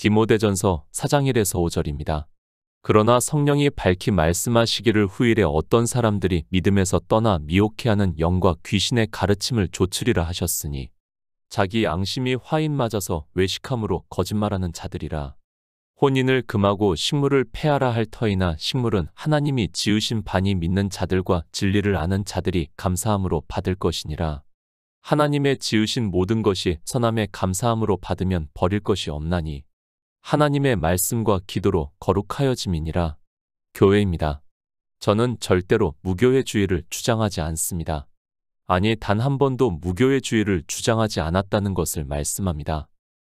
디모데전서 4장 1에서 5절입니다. 그러나 성령이 밝히 말씀하시기를 후일에 어떤 사람들이 믿음에서 떠나 미혹해하는 영과 귀신의 가르침을 좇으리라 하셨으니 자기 양심이 화인 맞아서 외식함으로 거짓말하는 자들이라. 혼인을 금하고 식물을 폐하라 할 터이나 식물은 하나님이 지으신 바니 믿는 자들과 진리를 아는 자들이 감사함으로 받을 것이니라. 하나님의 지으신 모든 것이 선함에 감사함으로 받으면 버릴 것이 없나니 하나님의 말씀과 기도로 거룩하여짐이니라. 교회입니다. 저는 절대로 무교회주의를 주장하지 않습니다. 아니, 단 한 번도 무교회주의를 주장하지 않았다는 것을 말씀합니다.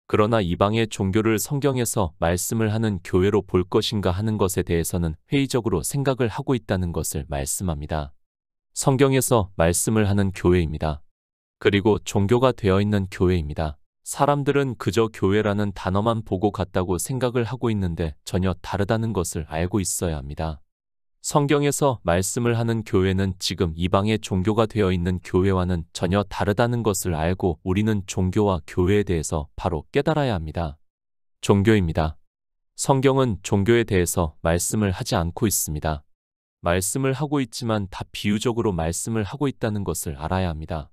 그러나 이방의 종교를 성경에서 말씀을 하는 교회로 볼 것인가 하는 것에 대해서는 회의적으로 생각을 하고 있다는 것을 말씀합니다. 성경에서 말씀을 하는 교회입니다. 그리고 종교가 되어 있는 교회입니다. 사람들은 그저 교회라는 단어만 보고 같다고 생각을 하고 있는데 전혀 다르다는 것을 알고 있어야 합니다. 성경에서 말씀을 하는 교회는 지금 이방의 종교가 되어 있는 교회와는 전혀 다르다는 것을 알고 우리는 종교와 교회에 대해서 바로 깨달아야 합니다. 종교입니다. 성경은 종교에 대해서 말씀을 하지 않고 있습니다. 말씀을 하고 있지만 다 비유적으로 말씀을 하고 있다는 것을 알아야 합니다.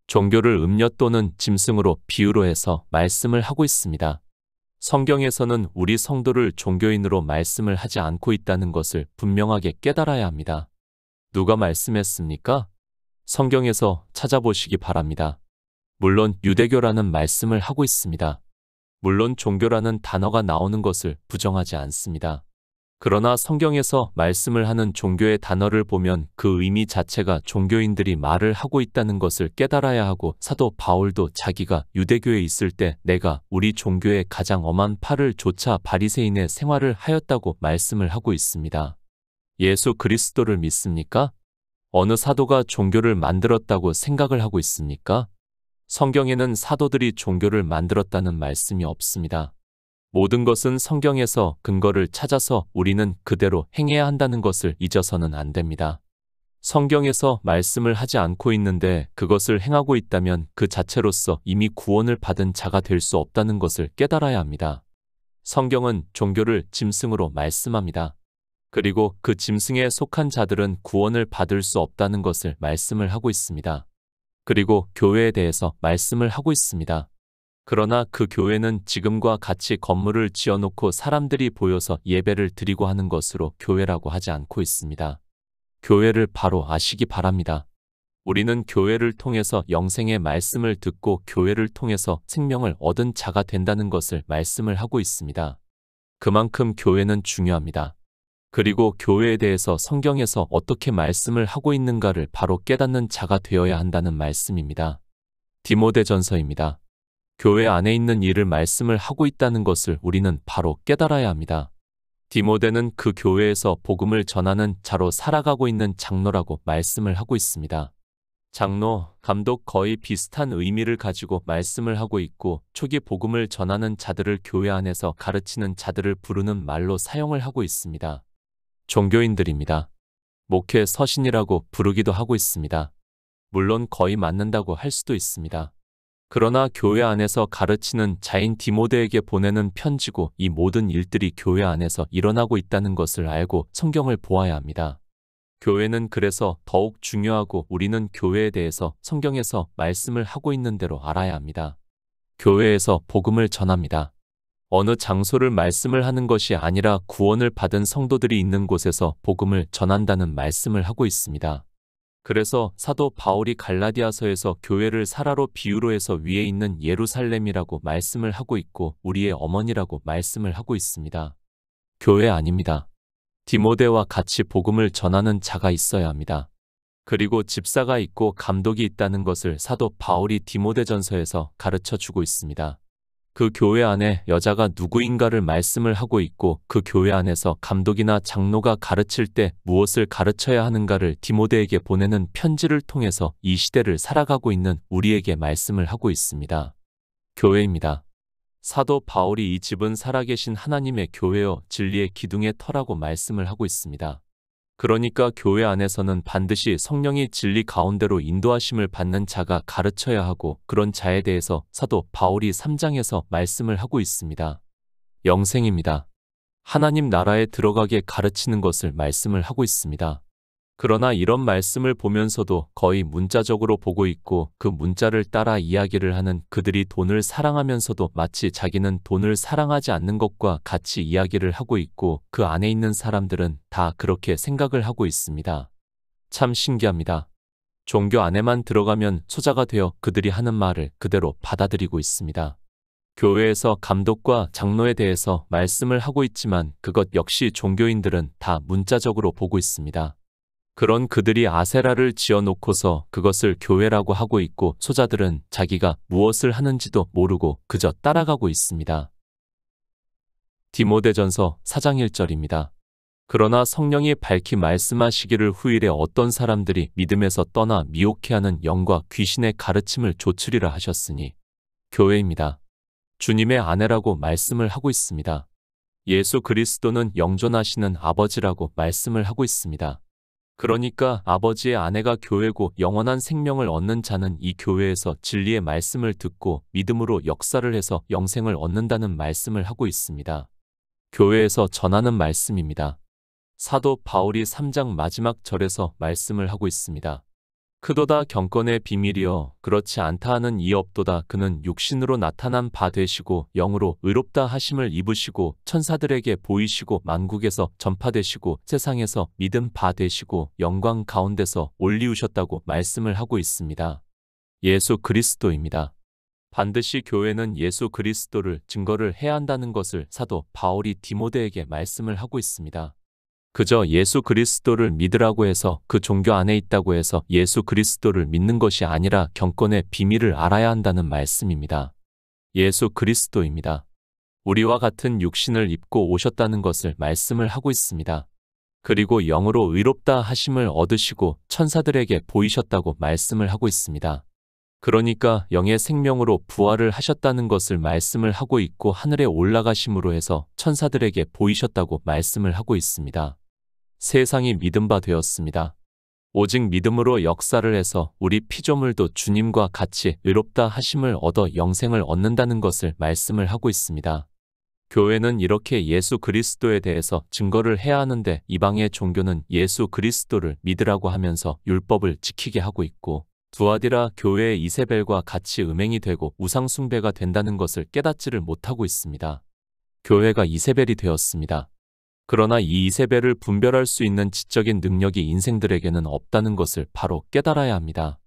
종교를 음료 또는 짐승으로 비유로 해서 말씀을 하고 있습니다. 성경에서는 우리 성도를 종교인으로 말씀을 하지 않고 있다는 것을 분명하게 깨달아야 합니다. 누가 말씀했습니까? 성경에서 찾아보시기 바랍니다. 물론 유대교라는 말씀을 하고 있습니다. 물론 종교라는 단어가 나오는 것을 부정하지 않습니다. 그러나 성경에서 말씀을 하는 종교의 단어를 보면 그 의미 자체가 종교인들이 말을 하고 있다는 것을 깨달아야 하고, 사도 바울도 자기가 유대교에 있을 때 내가 우리 종교의 가장 엄한 팔을 조차 바리새인의 생활을 하였다고 말씀을 하고 있습니다. 예수 그리스도를 믿습니까? 어느 사도가 종교를 만들었다고 생각을 하고 있습니까? 성경에는 사도들이 종교를 만들었다는 말씀이 없습니다. 모든 것은 성경에서 근거를 찾아서 우리는 그대로 행해야 한다는 것을 잊어서는 안 됩니다. 성경에서 말씀을 하지 않고 있는데 그것을 행하고 있다면 그 자체로서 이미 구원을 받은 자가 될 수 없다는 것을 깨달아야 합니다. 성경은 종교를 짐승으로 말씀합니다. 그리고 그 짐승에 속한 자들은 구원을 받을 수 없다는 것을 말씀을 하고 있습니다. 그리고 교회에 대해서 말씀을 하고 있습니다. 그러나 그 교회는 지금과 같이 건물을 지어놓고 사람들이 보여서 예배를 드리고 하는 것으로 교회라고 하지 않고 있습니다. 교회를 바로 아시기 바랍니다. 우리는 교회를 통해서 영생의 말씀을 듣고 교회를 통해서 생명을 얻은 자가 된다는 것을 말씀을 하고 있습니다. 그만큼 교회는 중요합니다. 그리고 교회에 대해서 성경에서 어떻게 말씀을 하고 있는가를 바로 깨닫는 자가 되어야 한다는 말씀입니다. 디모데전서입니다. 교회 안에 있는 일을 말씀을 하고 있다는 것을 우리는 바로 깨달아야 합니다. 디모데는 그 교회에서 복음을 전하는 자로 살아가고 있는 장로라고 말씀을 하고 있습니다. 장로, 감독 거의 비슷한 의미를 가지고 말씀을 하고 있고, 초기 복음을 전하는 자들을 교회 안에서 가르치는 자들을 부르는 말로 사용을 하고 있습니다. 종교인들입니다. 목회 서신이라고 부르기도 하고 있습니다. 물론 거의 맞는다고 할 수도 있습니다. 그러나 교회 안에서 가르치는 자인 디모데에게 보내는 편지고, 이 모든 일들이 교회 안에서 일어나고 있다는 것을 알고 성경을 보아야 합니다. 교회는 그래서 더욱 중요하고 우리는 교회에 대해서 성경에서 말씀을 하고 있는 대로 알아야 합니다. 교회에서 복음을 전합니다. 어느 장소를 말씀을 하는 것이 아니라 구원을 받은 성도들이 있는 곳에서 복음을 전한다는 말씀을 하고 있습니다. 그래서 사도 바울이 갈라디아서에서 교회를 사라로 비유로 해서 위에 있는 예루살렘이라고 말씀을 하고 있고 우리의 어머니라고 말씀을 하고 있습니다. 교회 아닙니다. 디모데와 같이 복음을 전하는 자가 있어야 합니다. 그리고 집사가 있고 감독이 있다는 것을 사도 바울이 디모데전서에서 가르쳐주고 있습니다. 그 교회 안에 여자가 누구인가를 말씀을 하고 있고, 그 교회 안에서 감독이나 장로가 가르칠 때 무엇을 가르쳐야 하는가를 디모데에게 보내는 편지를 통해서 이 시대를 살아가고 있는 우리에게 말씀을 하고 있습니다. 교회입니다. 사도 바울이 이 집은 살아계신 하나님의 교회여 진리의 기둥의 터라고 말씀을 하고 있습니다. 그러니까 교회 안에서는 반드시 성령이 진리 가운데로 인도하심을 받는 자가 가르쳐야 하고, 그런 자에 대해서 사도 바울이 3장에서 말씀을 하고 있습니다. 영생입니다. 하나님 나라에 들어가게 가르치는 것을 말씀을 하고 있습니다. 그러나 이런 말씀을 보면서도 거의 문자적으로 보고 있고 그 문자를 따라 이야기를 하는 그들이 돈을 사랑하면서도 마치 자기는 돈을 사랑하지 않는 것과 같이 이야기를 하고 있고 그 안에 있는 사람들은 다 그렇게 생각을 하고 있습니다. 참 신기합니다. 종교 안에만 들어가면 소자가 되어 그들이 하는 말을 그대로 받아들이고 있습니다. 교회에서 감독과 장로에 대해서 말씀을 하고 있지만 그것 역시 종교인들은 다 문자적으로 보고 있습니다. 그런 그들이 아세라를 지어놓고서 그것을 교회라고 하고 있고 소자들은 자기가 무엇을 하는지도 모르고 그저 따라가고 있습니다. 디모데전서 4장 1절입니다. 그러나 성령이 밝히 말씀하시기를 후일에 어떤 사람들이 믿음에서 떠나 미혹해하는 영과 귀신의 가르침을 좇으리라 하셨으니 교회입니다. 주님의 아내라고 말씀을 하고 있습니다. 예수 그리스도는 영존하시는 아버지라고 말씀을 하고 있습니다. 그러니까 아버지의 아내가 교회고 영원한 생명을 얻는 자는 이 교회에서 진리의 말씀을 듣고 믿음으로 역사를 해서 영생을 얻는다는 말씀을 하고 있습니다. 교회에서 전하는 말씀입니다. 사도 바울이 3장 마지막 절에서 말씀을 하고 있습니다. 크도다 경건의 비밀이여 그렇지 않다 하는 이 없도다. 그는 육신으로 나타난 바 되시고 영으로 의롭다 하심을 입으시고 천사들에게 보이시고 만국에서 전파되시고 세상에서 믿음 바 되시고 영광 가운데서 올리우셨다고 말씀을 하고 있습니다. 예수 그리스도입니다. 반드시 교회는 예수 그리스도를 증거를 해야 한다는 것을 사도 바울이 디모데에게 말씀을 하고 있습니다. 그저 예수 그리스도를 믿으라고 해서 그 종교 안에 있다고 해서 예수 그리스도를 믿는 것이 아니라 경건의 비밀을 알아야 한다는 말씀입니다. 예수 그리스도입니다. 우리와 같은 육신을 입고 오셨다는 것을 말씀을 하고 있습니다. 그리고 영으로 의롭다 하심을 얻으시고 천사들에게 보이셨다고 말씀을 하고 있습니다. 그러니까 영의 생명으로 부활을 하셨다는 것을 말씀을 하고 있고 하늘에 올라가심으로 해서 천사들에게 보이셨다고 말씀을 하고 있습니다. 세상이 믿음 바 되었습니다. 오직 믿음으로 역사를 해서 우리 피조물도 주님과 같이 의롭다 하심을 얻어 영생을 얻는다는 것을 말씀을 하고 있습니다. 교회는 이렇게 예수 그리스도에 대해서 증거를 해야 하는데 이방의 종교는 예수 그리스도를 믿으라고 하면서 율법을 지키게 하고 있고 두아디라 교회의 이세벨과 같이 음행이 되고 우상숭배가 된다는 것을 깨닫지를 못하고 있습니다. 교회가 이세벨이 되었습니다. 그러나 이 이세벨을 분별할 수 있는 지적인 능력이 인생들에게는 없다는 것을 바로 깨달아야 합니다.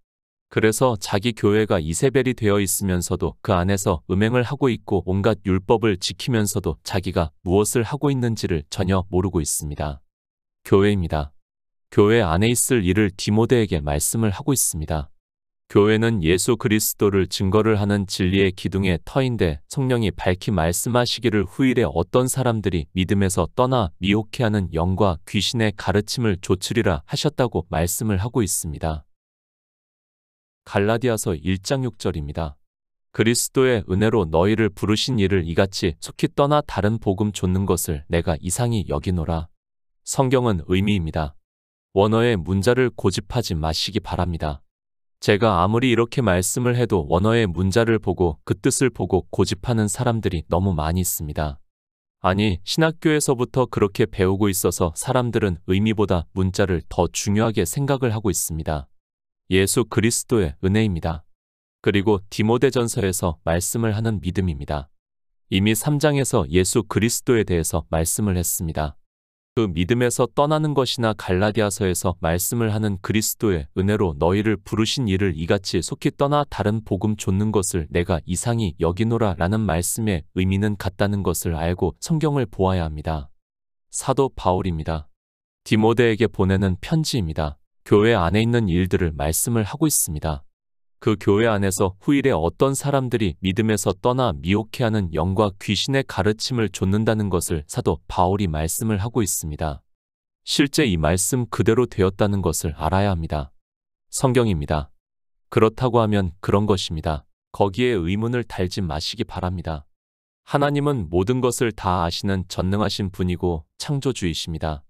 그래서 자기 교회가 이세벨이 되어 있으면서도 그 안에서 음행을 하고 있고 온갖 율법을 지키면서도 자기가 무엇을 하고 있는지를 전혀 모르고 있습니다. 교회입니다. 교회 안에 있을 일을 디모데에게 말씀을 하고 있습니다. 교회는 예수 그리스도를 증거를 하는 진리의 기둥의 터인데 성령이 밝히 말씀하시기를 후일에 어떤 사람들이 믿음에서 떠나 미혹해하는 영과 귀신의 가르침을 좇으리라 하셨다고 말씀을 하고 있습니다. 갈라디아서 1장 6절입니다. 그리스도의 은혜로 너희를 부르신 이를 이같이 속히 떠나 다른 복음 좇는 것을 내가 이상히 여기노라. 성경은 의미입니다. 원어의 문자를 고집하지 마시기 바랍니다. 제가 아무리 이렇게 말씀을 해도 원어의 문자를 보고 그 뜻을 보고 고집하는 사람들이 너무 많이 있습니다. 아니, 신학교에서부터 그렇게 배우고 있어서 사람들은 의미보다 문자를 더 중요하게 생각을 하고 있습니다. 예수 그리스도의 은혜입니다. 그리고 디모데전서에서 말씀을 하는 믿음입니다. 이미 3장에서 예수 그리스도에 대해서 말씀을 했습니다. 그 믿음에서 떠나는 것이나 갈라디아서에서 말씀을 하는 그리스도의 은혜로 너희를 부르신 이를 이같이 속히 떠나 다른 복음 좇는 것을 내가 이상히 여기노라 라는 말씀의 의미는 같다는 것을 알고 성경을 보아야 합니다. 사도 바울입니다. 디모데에게 보내는 편지입니다. 교회 안에 있는 일들을 말씀을 하고 있습니다. 그 교회 안에서 후일에 어떤 사람들이 믿음에서 떠나 미혹해하는 영과 귀신의 가르침을 좇는다는 것을 사도 바울이 말씀을 하고 있습니다. 실제 이 말씀 그대로 되었다는 것을 알아야 합니다. 성경입니다. 그렇다고 하면 그런 것입니다. 거기에 의문을 달지 마시기 바랍니다. 하나님은 모든 것을 다 아시는 전능하신 분이고 창조주이십니다.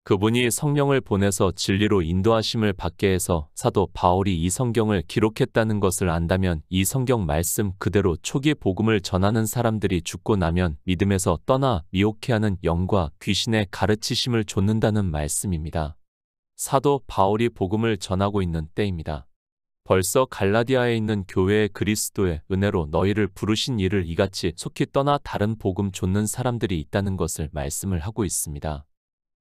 그분이 성령을 보내서 진리로 인도하심을 받게 해서 사도 바울이 이 성경을 기록했다는 것을 안다면 이 성경 말씀 그대로 초기 복음을 전하는 사람들이 죽고 나면 믿음에서 떠나 미혹해하는 영과 귀신의 가르치심을 좇는다는 말씀입니다. 사도 바울이 복음을 전하고 있는 때입니다. 벌써 갈라디아에 있는 교회의 그리스도의 은혜로 너희를 부르신 이를 이같이 속히 떠나 다른 복음 좇는 사람들이 있다는 것을 말씀을 하고 있습니다.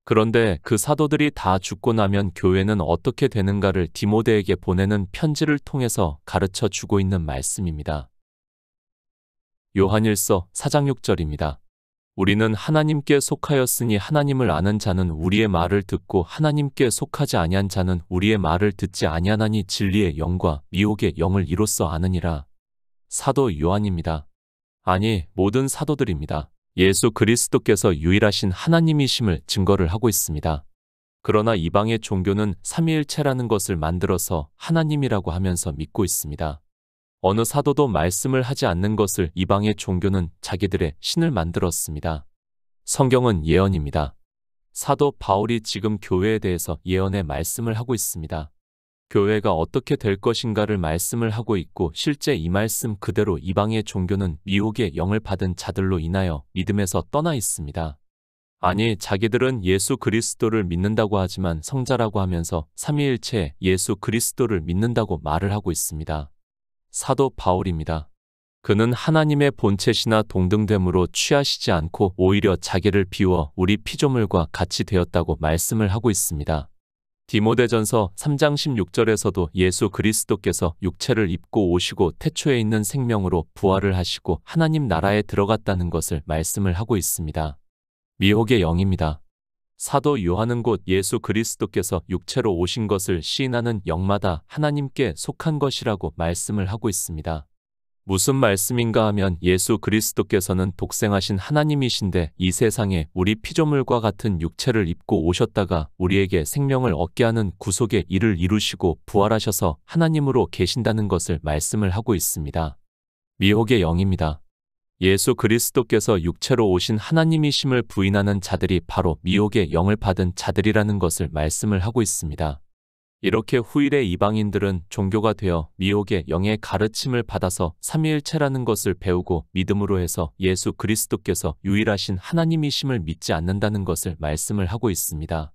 그런데 그 사도들이 다 죽고 나면 교회는 어떻게 되는가를 디모데에게 보내는 편지를 통해서 가르쳐 주고 있는 말씀입니다. 요한일서 4장 6절입니다. 우리는 하나님께 속하였으니 하나님을 아는 자는 우리의 말을 듣고 하나님께 속하지 아니한 자는 우리의 말을 듣지 아니하나니 진리의 영과 미혹의 영을 이로써 아느니라. 사도 요한입니다. 아니, 모든 사도들입니다. 예수 그리스도께서 유일하신 하나님이심을 증거를 하고 있습니다. 그러나 이방의 종교는 삼위일체라는 것을 만들어서 하나님이라고 하면서 믿고 있습니다. 어느 사도도 말씀을 하지 않는 것을 이방의 종교는 자기들의 신을 만들었습니다. 성경은 예언입니다. 사도 바울이 지금 교회에 대해서 예언의 말씀을 하고 있습니다. 교회가 어떻게 될 것인가를 말씀을 하고 있고 실제 이 말씀 그대로 이방의 종교는 미혹의 영을 받은 자들로 인하여 믿음에서 떠나 있습니다. 아니, 자기들은 예수 그리스도를 믿는다고 하지만 성자라고 하면서 삼위일체 예수 그리스도를 믿는다고 말을 하고 있습니다. 사도 바울입니다. 그는 하나님의 본체시나 동등됨으로 취하시지 않고 오히려 자기를 비워 우리 피조물과 같이 되었다고 말씀을 하고 있습니다. 디모데전서 3장 16절에서도 예수 그리스도께서 육체를 입고 오시고 태초에 있는 생명으로 부활을 하시고 하나님 나라에 들어갔다는 것을 말씀을 하고 있습니다. 미혹의 영입니다. 사도 요한은 곧 예수 그리스도께서 육체로 오신 것을 시인하는 영마다 하나님께 속한 것이라고 말씀을 하고 있습니다. 무슨 말씀인가 하면 예수 그리스도께서는 독생하신 하나님이신데 이 세상에 우리 피조물과 같은 육체를 입고 오셨다가 우리에게 생명을 얻게 하는 구속의 일을 이루시고 부활하셔서 하나님으로 계신다는 것을 말씀을 하고 있습니다. 미혹의 영입니다. 예수 그리스도께서 육체로 오신 하나님이심을 부인하는 자들이 바로 미혹의 영을 받은 자들이라는 것을 말씀을 하고 있습니다. 이렇게 후일의 이방인들은 종교가 되어 미혹의 영의 가르침을 받아서 삼위일체라는 것을 배우고 믿음으로 해서 예수 그리스도께서 유일하신 하나님이심을 믿지 않는다는 것을 말씀을 하고 있습니다.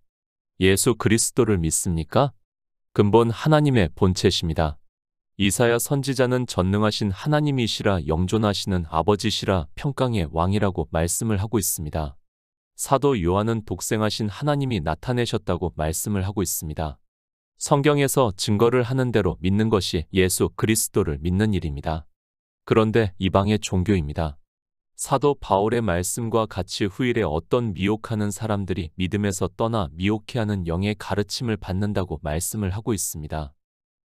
예수 그리스도를 믿습니까? 근본 하나님의 본체십니다. 이사야 선지자는 전능하신 하나님이시라 영존하시는 아버지시라 평강의 왕이라고 말씀을 하고 있습니다. 사도 요한은 독생하신 하나님이 나타내셨다고 말씀을 하고 있습니다. 성경에서 증거를 하는 대로 믿는 것이 예수 그리스도를 믿는 일입니다. 그런데 이방의 종교입니다. 사도 바울의 말씀과 같이 후일에 어떤 미혹하는 사람들이 믿음에서 떠나 미혹해하는 영의 가르침을 받는다고 말씀을 하고 있습니다.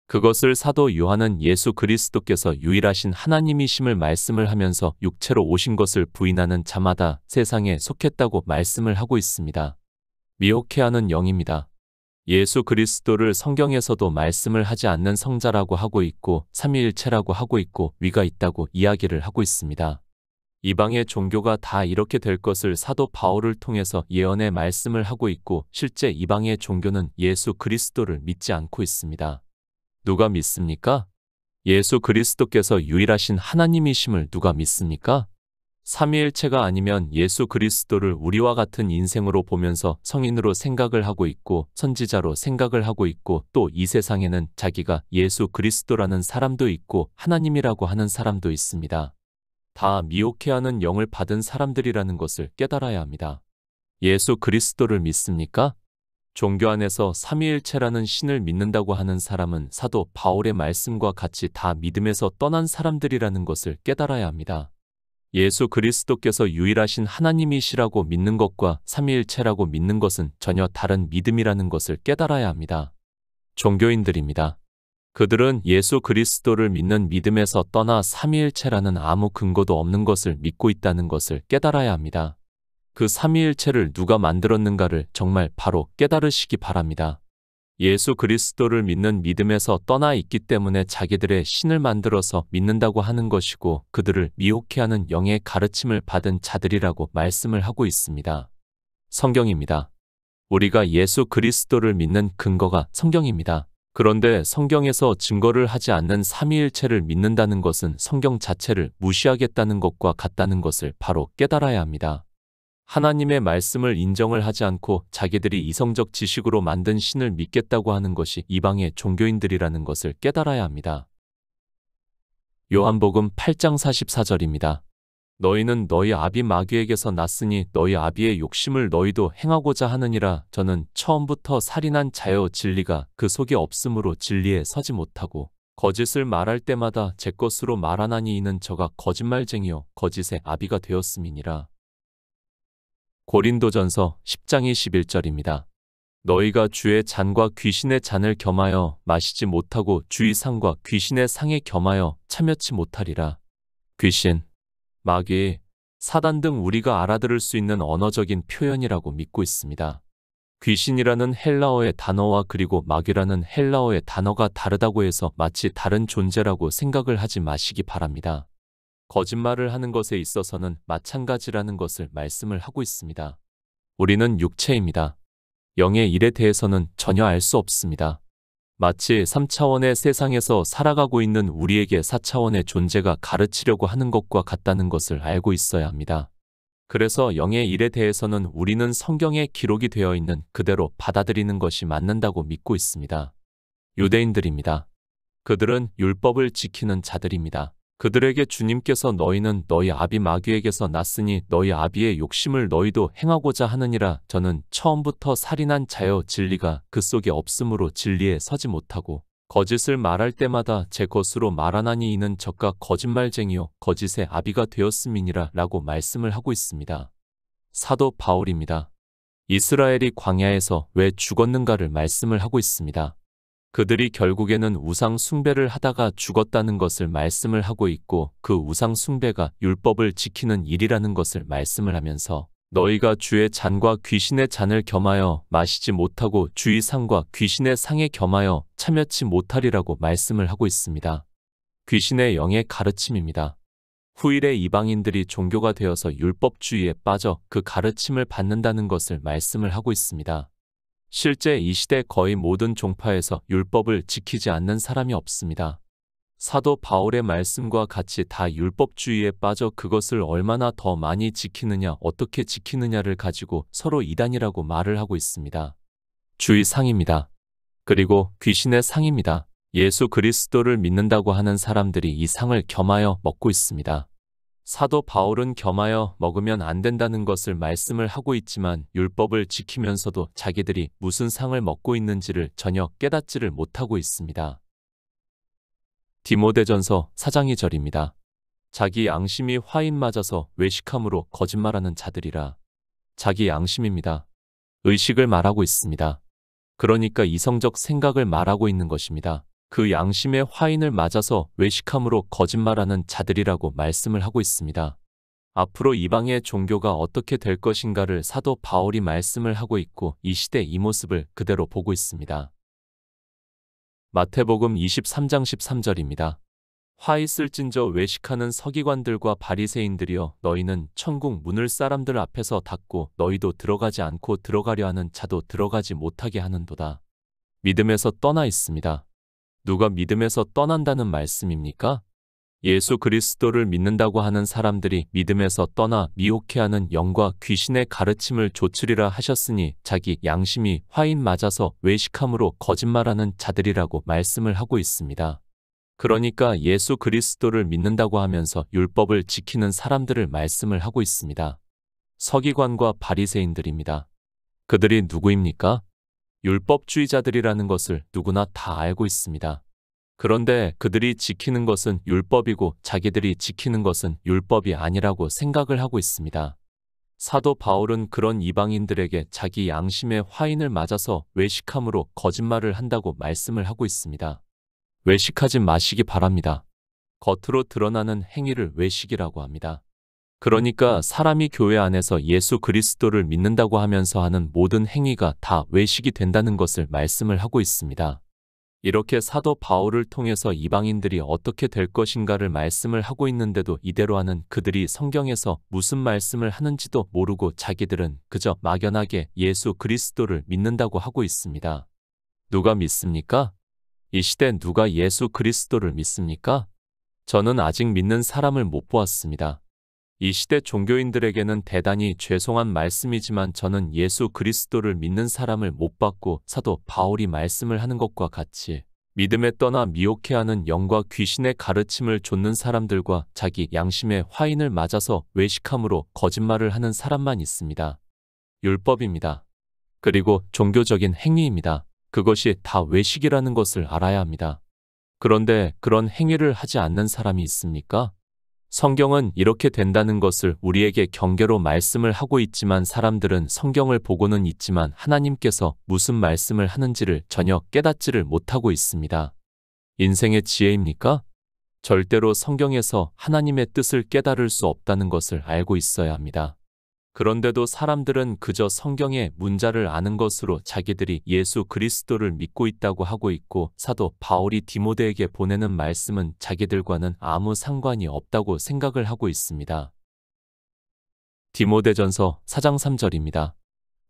그것을 사도 요한은 예수 그리스도께서 유일하신 하나님이심을 말씀을 하면서 육체로 오신 것을 부인하는 자마다 세상에 속했다고 말씀을 하고 있습니다. 미혹해하는 영입니다. 예수 그리스도를 성경에서도 말씀을 하지 않는 성자라고 하고 있고 삼위일체라고 하고 있고 위가 있다고 이야기를 하고 있습니다. 이방의 종교가 다 이렇게 될 것을 사도 바울을 통해서 예언의 말씀을 하고 있고 실제 이방의 종교는 예수 그리스도를 믿지 않고 있습니다. 누가 믿습니까? 예수 그리스도께서 유일하신 하나님이심을 누가 믿습니까? 삼위일체가 아니면 예수 그리스도를 우리와 같은 인생으로 보면서 성인으로 생각을 하고 있고 선지자로 생각을 하고 있고 또 이 세상에는 자기가 예수 그리스도라는 사람도 있고 하나님이라고 하는 사람도 있습니다. 다 미혹해하는 영을 받은 사람들이라는 것을 깨달아야 합니다. 예수 그리스도를 믿습니까? 종교 안에서 삼위일체라는 신을 믿는다고 하는 사람은 사도 바울의 말씀과 같이 다 믿음에서 떠난 사람들이라는 것을 깨달아야 합니다. 예수 그리스도께서 유일하신 하나님이시라고 믿는 것과 삼위일체라고 믿는 것은 전혀 다른 믿음이라는 것을 깨달아야 합니다. 종교인들입니다. 그들은 예수 그리스도를 믿는 믿음에서 떠나 삼위일체라는 아무 근거도 없는 것을 믿고 있다는 것을 깨달아야 합니다. 그 삼위일체를 누가 만들었는가를 정말 바로 깨달으시기 바랍니다. 예수 그리스도를 믿는 믿음에서 떠나 있기 때문에 자기들의 신을 만들어서 믿는다고 하는 것이고 그들을 미혹해하는 영의 가르침을 받은 자들이라고 말씀을 하고 있습니다. 성경입니다. 우리가 예수 그리스도를 믿는 근거가 성경입니다. 그런데 성경에서 증거를 하지 않는 삼위일체를 믿는다는 것은 성경 자체를 무시하겠다는 것과 같다는 것을 바로 깨달아야 합니다. 하나님의 말씀을 인정을 하지 않고 자기들이 이성적 지식으로 만든 신을 믿겠다고 하는 것이 이방의 종교인들이라는 것을 깨달아야 합니다. 요한복음 8장 44절입니다. 너희는 너희 아비 마귀에게서 났으니 너희 아비의 욕심을 너희도 행하고자 하느니라. 저는 처음부터 살인한 자여 진리가 그 속에 없으므로 진리에 서지 못하고 거짓을 말할 때마다 제 것으로 말하나니 이는 저가 거짓말쟁이요 거짓의 아비가 되었음이니라. 고린도전서 10장 21절입니다. 너희가 주의 잔과 귀신의 잔을 겸하여 마시지 못하고 주의 상과 귀신의 상에 겸하여 참여치 못하리라. 귀신, 마귀, 사단 등 우리가 알아들을 수 있는 언어적인 표현이라고 믿고 있습니다. 귀신이라는 헬라어의 단어와 그리고 마귀라는 헬라어의 단어가 다르다고 해서 마치 다른 존재라고 생각을 하지 마시기 바랍니다. 거짓말을 하는 것에 있어서는 마찬가지라는 것을 말씀을 하고 있습니다. 우리는 육체입니다. 영의 일에 대해서는 전혀 알 수 없습니다. 마치 3차원의 세상에서 살아가고 있는 우리에게 4차원의 존재가 가르치려고 하는 것과 같다는 것을 알고 있어야 합니다. 그래서 영의 일에 대해서는 우리는 성경에 기록이 되어 있는 그대로 받아들이는 것이 맞는다고 믿고 있습니다. 유대인들입니다. 그들은 율법을 지키는 자들입니다. 그들에게 주님께서 너희는 너희 아비 마귀에게서 났으니 너희 아비의 욕심을 너희도 행하고자 하느니라. 저는 처음부터 살인한 자여 진리가 그 속에 없으므로 진리에 서지 못하고 거짓을 말할 때마다 제 것으로 말하나니 이는 저가 거짓말쟁이요 거짓의 아비가 되었음이니라 라고 말씀을 하고 있습니다. 사도 바울입니다. 이스라엘이 광야에서 왜 죽었는가를 말씀을 하고 있습니다. 그들이 결국에는 우상 숭배를 하다가 죽었다는 것을 말씀을 하고 있고 그 우상 숭배가 율법을 지키는 일이라는 것을 말씀을 하면서 너희가 주의 잔과 귀신의 잔을 겸하여 마시지 못하고 주의 상과 귀신의 상에 겸하여 참여치 못하리라고 말씀을 하고 있습니다. 귀신의 영의 가르침입니다. 후일에 이방인들이 종교가 되어서 율법주의에 빠져 그 가르침을 받는다는 것을 말씀을 하고 있습니다. 실제 이 시대 거의 모든 종파에서 율법을 지키지 않는 사람이 없습니다. 사도 바울의 말씀과 같이 다 율법주의에 빠져 그것을 얼마나 더 많이 지키느냐, 어떻게 지키느냐를 가지고 서로 이단이라고 말을 하고 있습니다. 주의 상입니다. 그리고 귀신의 상입니다. 예수 그리스도를 믿는다고 하는 사람들이 이 상을 겸하여 먹고 있습니다. 사도 바울은 겸하여 먹으면 안 된다는 것을 말씀을 하고 있지만 율법을 지키면서도 자기들이 무슨 상을 먹고 있는지를 전혀 깨닫지를 못하고 있습니다. 디모데전서 4장 2절입니다. 자기 양심이 화인 맞아서 외식함으로 거짓말하는 자들이라. 자기 양심입니다. 의식을 말하고 있습니다. 그러니까 이성적 생각을 말하고 있는 것입니다. 그 양심의 화인을 맞아서 외식함으로 거짓말하는 자들이라고 말씀을 하고 있습니다. 앞으로 이방의 종교가 어떻게 될 것인가를 사도 바울이 말씀을 하고 있고 이 시대 이 모습을 그대로 보고 있습니다. 마태복음 23장 13절입니다. 화 있을진저 외식하는 서기관들과 바리새인들이여 너희는 천국 문을 사람들 앞에서 닫고 너희도 들어가지 않고 들어가려 하는 자도 들어가지 못하게 하는도다. 믿음에서 떠나 있습니다. 누가 믿음에서 떠난다는 말씀입니까? 예수 그리스도를 믿는다고 하는 사람들이 믿음에서 떠나 미혹해하는 영과 귀신의 가르침을 좇으리라 하셨으니 자기 양심이 화인 맞아서 외식함으로 거짓말하는 자들이라고 말씀을 하고 있습니다. 그러니까 예수 그리스도를 믿는다고 하면서 율법을 지키는 사람들을 말씀을 하고 있습니다. 서기관과 바리새인들입니다. 그들이 누구입니까? 율법주의자들이라는 것을 누구나 다 알고 있습니다. 그런데 그들이 지키는 것은 율법이고 자기들이 지키는 것은 율법이 아니라고 생각을 하고 있습니다. 사도 바울은 그런 이방인들에게 자기 양심의 화인을 맞아서 외식함으로 거짓말을 한다고 말씀을 하고 있습니다. 외식하지 마시기 바랍니다. 겉으로 드러나는 행위를 외식이라고 합니다. 그러니까 사람이 교회 안에서 예수 그리스도를 믿는다고 하면서 하는 모든 행위가 다 외식이 된다는 것을 말씀을 하고 있습니다. 이렇게 사도 바울을 통해서 이방인들이 어떻게 될 것인가를 말씀을 하고 있는데도 이대로 하는 그들이 성경에서 무슨 말씀을 하는지도 모르고 자기들은 그저 막연하게 예수 그리스도를 믿는다고 하고 있습니다. 누가 믿습니까? 이 시대 누가 예수 그리스도를 믿습니까? 저는 아직 믿는 사람을 못 보았습니다. 이 시대 종교인들에게는 대단히 죄송한 말씀이지만 저는 예수 그리스도를 믿는 사람을 못 봤고 사도 바울이 말씀을 하는 것과 같이 믿음에 떠나 미혹해하는 영과 귀신의 가르침을 좇는 사람들과 자기 양심의 화인을 맞아서 외식함으로 거짓말을 하는 사람만 있습니다. 율법입니다. 그리고 종교적인 행위입니다. 그것이 다 외식이라는 것을 알아야 합니다. 그런데 그런 행위를 하지 않는 사람이 있습니까? 성경은 이렇게 된다는 것을 우리에게 경계로 말씀을 하고 있지만 사람들은 성경을 보고는 있지만 하나님께서 무슨 말씀을 하는지를 전혀 깨닫지를 못하고 있습니다. 인생의 지혜입니까? 절대로 성경에서 하나님의 뜻을 깨달을 수 없다는 것을 알고 있어야 합니다. 그런데도 사람들은 그저 성경의 문자를 아는 것으로 자기들이 예수 그리스도를 믿고 있다고 하고 있고 사도 바울이 디모데에게 보내는 말씀은 자기들과는 아무 상관이 없다고 생각을 하고 있습니다. 디모데전서 4장 3절입니다.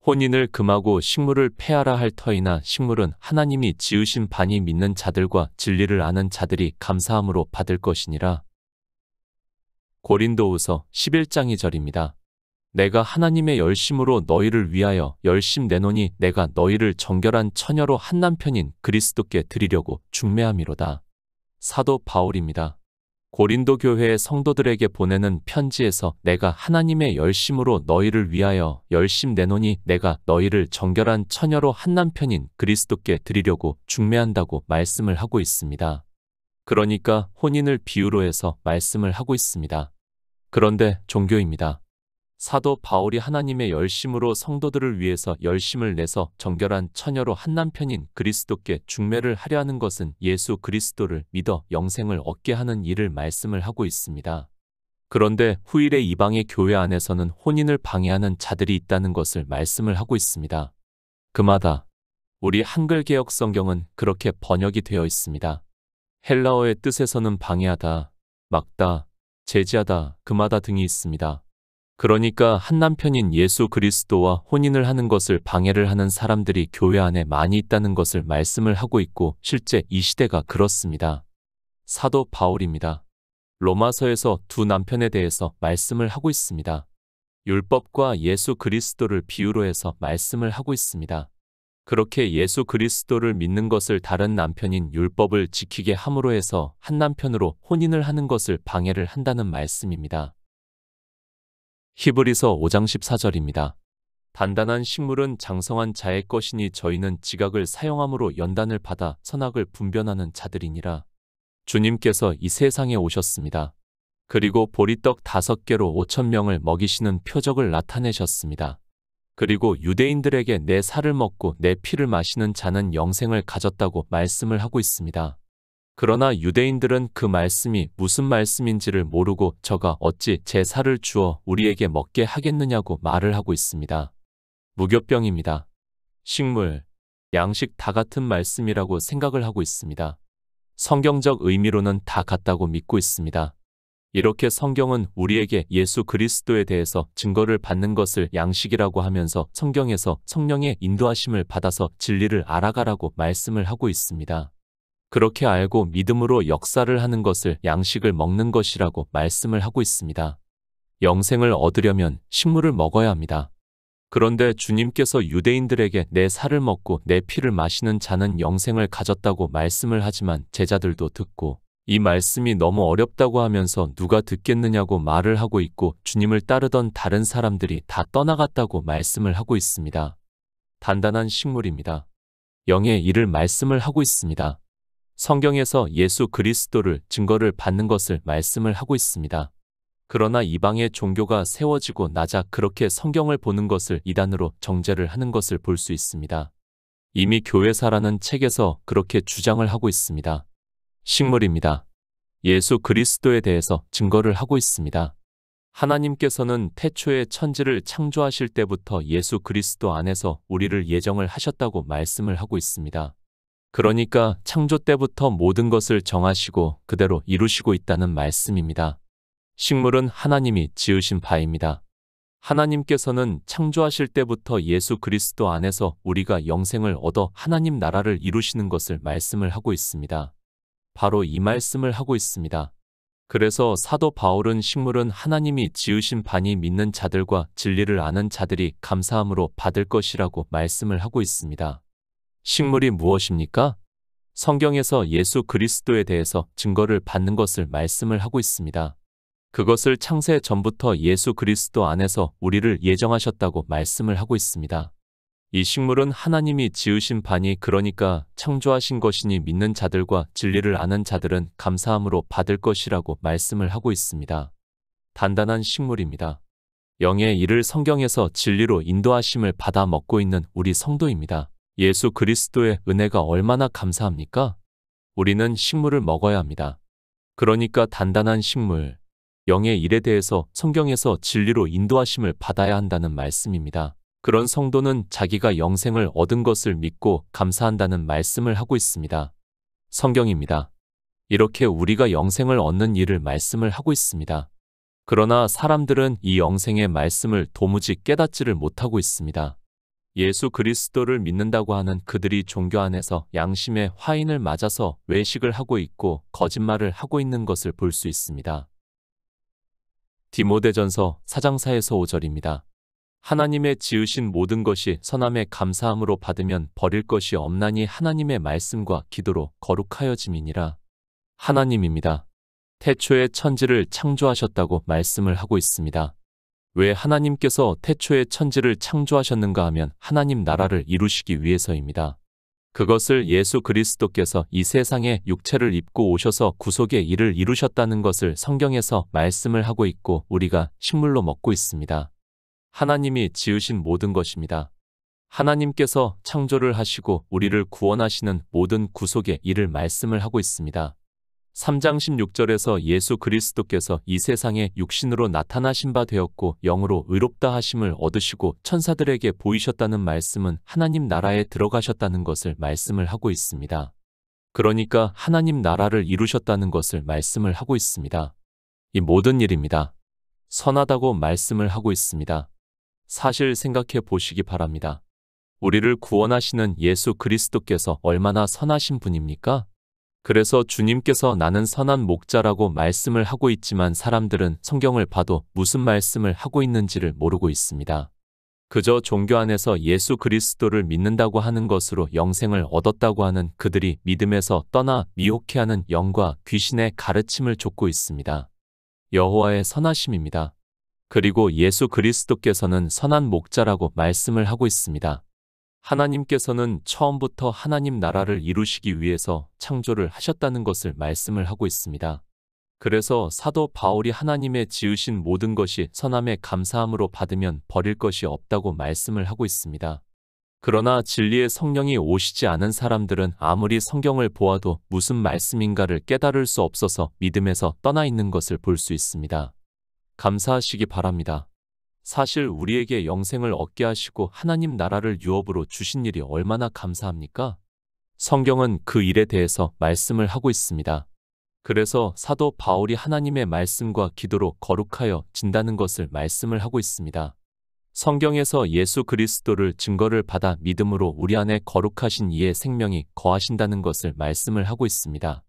혼인을 금하고 식물을 폐하라 할 터이나 식물은 하나님이 지으신 반이 믿는 자들과 진리를 아는 자들이 감사함으로 받을 것이니라. 고린도후서 11장 2절입니다. 내가 하나님의 열심으로 너희를 위하여 열심 내노니 내가 너희를 정결한 처녀로 한 남편인 그리스도께 드리려고 중매함이로다. 사도 바울입니다. 고린도 교회의 성도들에게 보내는 편지에서 내가 하나님의 열심으로 너희를 위하여 열심 내노니 내가 너희를 정결한 처녀로 한 남편인 그리스도께 드리려고 중매한다고 말씀을 하고 있습니다. 그러니까 혼인을 비유로 해서 말씀을 하고 있습니다. 그런데 종교입니다. 사도 바울이 하나님의 열심으로 성도들을 위해서 열심을 내서 정결한 처녀로 한 남편인 그리스도께 중매를 하려 하는 것은 예수 그리스도를 믿어 영생을 얻게 하는 일을 말씀을 하고 있습니다. 그런데 후일의 이방의 교회 안에서는 혼인을 방해하는 자들이 있다는 것을 말씀을 하고 있습니다. 그마다 우리 한글 개역 성경은 그렇게 번역이 되어 있습니다. 헬라어의 뜻에서는 방해하다, 막다, 제지하다, 금하다 등이 있습니다. 그러니까 한 남편인 예수 그리스도와 혼인을 하는 것을 방해를 하는 사람들이 교회 안에 많이 있다는 것을 말씀을 하고 있고 실제 이 시대가 그렇습니다. 사도 바울입니다. 로마서에서 두 남편에 대해서 말씀을 하고 있습니다. 율법과 예수 그리스도를 비유로 해서 말씀을 하고 있습니다. 그렇게 예수 그리스도를 믿는 것을 다른 남편인 율법을 지키게 함으로 해서 한 남편으로 혼인을 하는 것을 방해를 한다는 말씀입니다. 히브리서 5장 14절입니다. 단단한 식물은 장성한 자의 것이니 저희는 지각을 사용함으로 연단을 받아 선악을 분별하는 자들이니라. 주님께서 이 세상에 오셨습니다. 그리고 보리떡 5개로 5,000명을 먹이시는 표적을 나타내셨습니다. 그리고 유대인들에게 내 살을 먹고 내 피를 마시는 자는 영생을 가졌다고 말씀을 하고 있습니다. 그러나 유대인들은 그 말씀이 무슨 말씀인지를 모르고 저가 어찌 제 살을 주어 우리에게 먹게 하겠느냐고 말을 하고 있습니다. 무교병입니다. 식물, 양식 다 같은 말씀이라고 생각을 하고 있습니다. 성경적 의미로는 다 같다고 믿고 있습니다. 이렇게 성경은 우리에게 예수 그리스도에 대해서 증거를 받는 것을 양식이라고 하면서 성경에서 성령의 인도하심을 받아서 진리를 알아가라고 말씀을 하고 있습니다. 그렇게 알고 믿음으로 역사를 하는 것을 양식을 먹는 것이라고 말씀을 하고 있습니다. 영생을 얻으려면 식물을 먹어야 합니다. 그런데 주님께서 유대인들에게 내 살을 먹고 내 피를 마시는 자는 영생을 가졌다고 말씀을 하지만 제자들도 듣고 이 말씀이 너무 어렵다고 하면서 누가 듣겠느냐고 말을 하고 있고 주님을 따르던 다른 사람들이 다 떠나갔다고 말씀을 하고 있습니다. 단단한 식물입니다. 영의 일을 말씀을 하고 있습니다. 성경에서 예수 그리스도를 증거를 받는 것을 말씀을 하고 있습니다. 그러나 이방의 종교가 세워지고 나자 그렇게 성경을 보는 것을 이단으로 정죄를 하는 것을 볼 수 있습니다. 이미 교회사라는 책에서 그렇게 주장을 하고 있습니다. 식물입니다. 예수 그리스도에 대해서 증거를 하고 있습니다. 하나님께서는 태초에 천지를 창조하실 때부터 예수 그리스도 안에서 우리를 예정을 하셨다고 말씀을 하고 있습니다. 그러니까 창조 때부터 모든 것을 정하시고 그대로 이루시고 있다는 말씀입니다. 식물은 하나님이 지으신 바입니다. 하나님께서는 창조하실 때부터 예수 그리스도 안에서 우리가 영생을 얻어 하나님 나라를 이루시는 것을 말씀을 하고 있습니다. 바로 이 말씀을 하고 있습니다. 그래서 사도 바울은 식물은 하나님이 지으신 바니 믿는 자들과 진리를 아는 자들이 감사함으로 받을 것이라고 말씀을 하고 있습니다. 식물이 무엇입니까? 성경에서 예수 그리스도에 대해서 증거를 받는 것을 말씀을 하고 있습니다. 그것을 창세 전부터 예수 그리스도 안에서 우리를 예정하셨다고 말씀을 하고 있습니다. 이 식물은 하나님이 지으신 바니 그러니까 창조하신 것이니 믿는 자들과 진리를 아는 자들은 감사함으로 받을 것이라고 말씀을 하고 있습니다. 단단한 식물입니다. 영의 이를 성경에서 진리로 인도하심을 받아 먹고 있는 우리 성도입니다. 예수 그리스도의 은혜가 얼마나 감사합니까? 우리는 식물을 먹어야 합니다. 그러니까 단단한 식물, 영의 일에 대해서 성경에서 진리로 인도하심을 받아야 한다는 말씀입니다. 그런 성도는 자기가 영생을 얻은 것을 믿고 감사한다는 말씀을 하고 있습니다. 성경입니다. 이렇게 우리가 영생을 얻는 일을 말씀을 하고 있습니다. 그러나 사람들은 이 영생의 말씀을 도무지 깨닫지를 못하고 있습니다. 예수 그리스도를 믿는다고 하는 그들이 종교 안에서 양심의 화인을 맞아서 외식을 하고 있고 거짓말을 하고 있는 것을 볼 수 있습니다. 디모데전서 4장 4에서 5절입니다. 하나님의 지으신 모든 것이 선함에 감사함으로 받으면 버릴 것이 없나니 하나님의 말씀과 기도로 거룩하여짐이니라. 하나님입니다. 태초에 천지를 창조하셨다고 말씀을 하고 있습니다. 왜 하나님께서 태초에 천지를 창조하셨는가 하면 하나님 나라를 이루시기 위해서입니다. 그것을 예수 그리스도께서 이 세상에 육체를 입고 오셔서 구속의 일을 이루셨다는 것을 성경에서 말씀을 하고 있고 우리가 식물로 먹고 있습니다. 하나님이 지으신 모든 것입니다. 하나님께서 창조를 하시고 우리를 구원하시는 모든 구속의 일을 말씀을 하고 있습니다. 3장 16절에서 예수 그리스도께서 이 세상에 육신으로 나타나신 바 되었고 영으로 의롭다 하심을 얻으시고 천사들에게 보이셨다는 말씀은 하나님 나라에 들어가셨다는 것을 말씀을 하고 있습니다. 그러니까 하나님 나라를 이루셨다는 것을 말씀을 하고 있습니다. 이 모든 일입니다. 선하다고 말씀을 하고 있습니다. 사실 생각해 보시기 바랍니다. 우리를 구원하시는 예수 그리스도께서 얼마나 선하신 분입니까? 그래서 주님께서 나는 선한 목자라고 말씀을 하고 있지만 사람들은 성경을 봐도 무슨 말씀을 하고 있는지를 모르고 있습니다. 그저 종교 안에서 예수 그리스도를 믿는다고 하는 것으로 영생을 얻었다고 하는 그들이 믿음에서 떠나 미혹해하는 영과 귀신의 가르침을 좇고 있습니다. 여호와의 선하심입니다. 그리고 예수 그리스도께서는 선한 목자라고 말씀을 하고 있습니다. 하나님께서는 처음부터 하나님 나라를 이루시기 위해서 창조를 하셨다는 것을 말씀을 하고 있습니다. 그래서 사도 바울이 하나님의 지으신 모든 것이 선함에 감사함으로 받으면 버릴 것이 없다고 말씀을 하고 있습니다. 그러나 진리의 성령이 오시지 않은 사람들은 아무리 성경을 보아도 무슨 말씀인가를 깨달을 수 없어서 믿음에서 떠나 있는 것을 볼 수 있습니다. 감사하시기 바랍니다. 사실 우리에게 영생을 얻게 하시고 하나님 나라를 유업으로 주신 일이 얼마나 감사합니까? 성경은 그 일에 대해서 말씀을 하고 있습니다. 그래서 사도 바울이 하나님의 말씀과 기도로 거룩하여 진다는 것을 말씀을 하고 있습니다. 성경에서 예수 그리스도를 증거를 받아 믿음으로 우리 안에 거룩하신 이의 생명이 거하신다는 것을 말씀을 하고 있습니다.